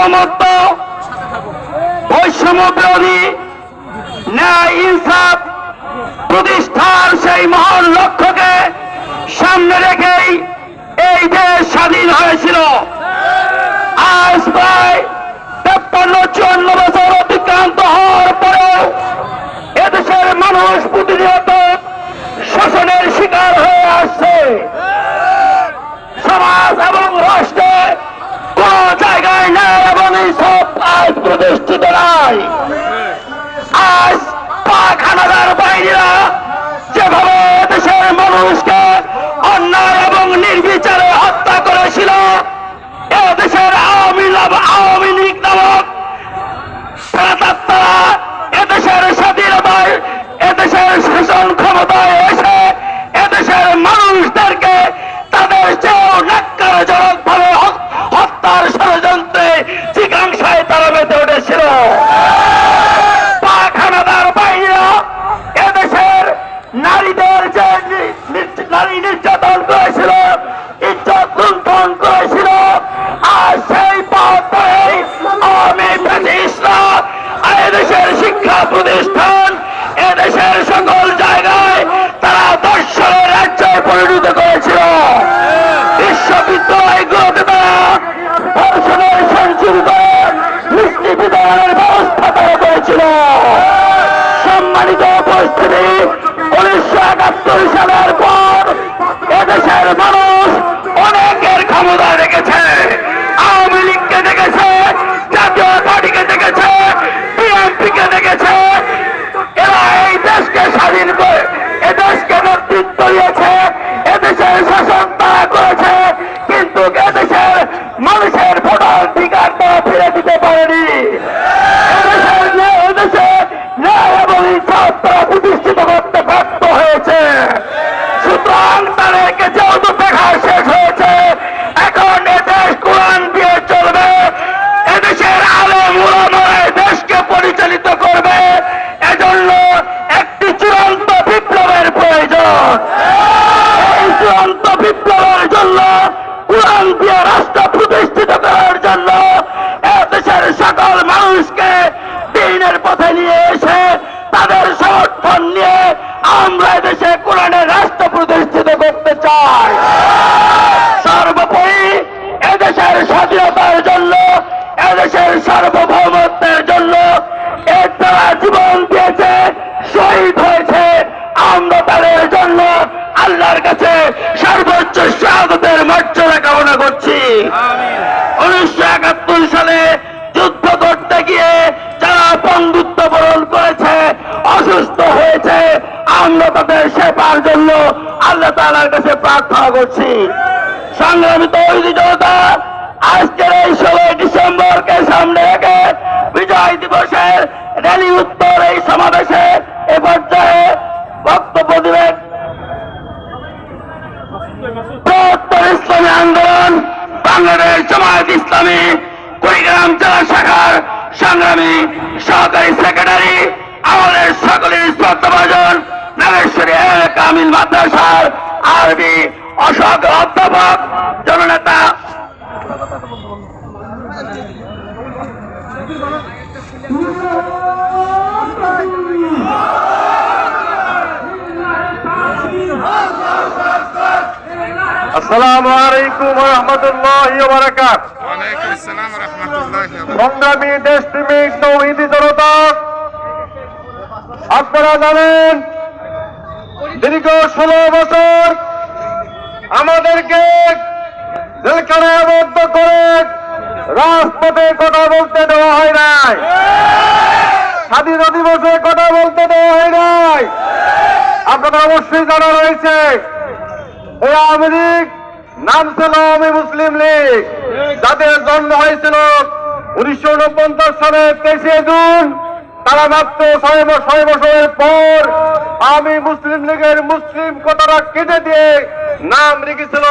সার্বভৌমত্ব, বৈষম্য বিরোধী, ন্যায় ইনসাফ প্রতিষ্ঠার সেই মহান লক্ষ্যকে সামনে রেখেই এই দেশ স্বাধীন হয়েছিল। আজ প্রায় 53-54 বছর অতিক্রান্ত হওয়ার পরেও এদেশের মানুষ প্রতিনিয়ত শোষণের শিকার হয়ে আসছে। সমাজ এবং রাষ্ট্রে কোন জায়গায় ন্যায় এবং ইনসাফ আজ প্রতিষ্ঠিত নাই। আজ পাক হানাদার বাহিনীরা যেভাবে দেশের মানুষকে অন্যায় এবং নির্বিচারে হত্যা করেছিল, এদেশের আওয়ামী লীগ নামক প্রেতাত্মারা এদেশের স্বাধীনতায়, এদেশের শাসন ক্ষমতায় এসে এদেশের মানুষদেরকে তাদের চেয়েও ন্যাক্কারজনক ভাবে হত্যার ষড়যন্ত্রে জিজ্ঞাসায় তারা মেতে উঠেছিল। পাক হানাদার বাহিনীরা এদেশের নারীদের যে নারী নির্যাতন করেছিল, ইজ্জত লুণ্ঠন করেছিল, আর সেই পথ ধরেই আওয়ামী ব্রিটিশরা এদেশের শিক্ষা প্রতিষ্ঠান, এদেশের সকল জায়গায় তারা দর্শনের রাজ্যে পরিণত করেছিল। বিশ্ববিদ্যালয়গুলোতে তারা ধর্ষণের সংশোধিত মিষ্টি বিতরণের ব্যবস্থা তারা করেছিল। সম্মানিত উপস্থিতি, 1971 সালের পর এদেশের মানুষ অনেকের ক্ষমতা দেখেছে, আওয়ামী লীগকে দেখেছে, জাতীয় পার্টিকে দেখেছে, বিএনপিকে দেখেছে। এরা এই দেশকে স্বাধীন করে এদেশকে নেতৃত্ব দিয়েছে, এদেশের শাসন তারা করেছে, কিন্তু এদেশের মানুষের ভোটাধিকার তারা ফিরে দিতে পারেনি। এদেশে ন্যায় এবং ইনসাফ তারা প্রতিষ্ঠিত করতে ব্যর্থ হয়েছে। সুতরাং তাদেরকে যেহেতু দেখা শেষ হয়েছে, এখন এদেশ কোরআন দিয়ে চলবে, এদেশের আলেম উলামারা দেশকে পরিচালিত করবে। এজন্য একটি চূড়ান্ত বিপ্লবের প্রয়োজন। এই চূড়ান্ত বিপ্লবের জন্য, কোরআন দিয়ে রাষ্ট্র প্রতিষ্ঠিত করার জন্য এদেশের সকল মানুষকে দ্বীনের পথে নিয়ে এসে তাদের সমর্থন নিয়ে আমরা এদেশে কোরআনের রাষ্ট্র প্রতিষ্ঠিত করতে চাই। সর্বোপরি এদেশের স্বাধীনতার জন্য, এদেশের সার্বভৌমত্বের জন্য তারা জীবন দিয়েছে, শহীদ হয়েছে। আমরা তাদের জন্য আল্লাহর কাছে সর্বোচ্চ শাহাদাতের মর্যাদা কামনা করছি। 1971 সালে যুদ্ধ করতে গিয়ে যারা বন্ধুত্ব বরণ করেছে, অসুস্থ হয়েছে, আমরা তাদের সেবার জন্য আল্লাহ তাআলার কাছে প্রার্থনা করছি। সংগ্রামী তৌহিদি জনতা, আজকের এই 16 ডিসেম্বরকে সামনে রেখে বিজয় দিবসের র্যালি উত্তর এই সমাবেশে এ পর্যায়ে বক্তব্য দিবেন বৃহত্তর ইসলামী আন্দোলন বাংলাদেশ জামায়াত ইসলামী কুড়িগ্রাম জেলা শাখার সংগ্রামী সহকারী সেক্রেটারি, আমাদের সকলের শ্রদ্ধাভাজন নাগেশ্বরী কামিল মাদ্রাসার আরবি অসহকারী অধ্যাপক জননেতা আসসালামু আলাইকুম ওয়া রাহমাতুল্লাহি ওয়া বারাকাতুহু। ওয়া আলাইকুম আসসালাম ওয়া রাহমাতুল্লাহি ওয়া বারাকাতুহু। সংগ্রামী দেশপ্রেমিক তৌহিদি জনতা, আপনারা জানেন দীর্ঘ 16 বছর আমাদেরকে জেলখানায় আবদ্ধ করে রাজপথে কথা বলতে দেওয়া হয় নাই, স্বাধীনতা দিবসে কথা বলতে দেওয়া হয় নাই। আপনাদের অবশ্যই জানা রয়েছে এই আওয়ামী লীগ নাম ছিল আওয়ামী মুসলিম লীগ, যাদের জন্ম হয়েছিল 1949 সালের 23শে জুন। তারা মাত্র 6 বছরের পর আওয়ামী মুসলিম লীগের মুসলিম কথাটা কেটে দিয়ে নাম রেখেছিল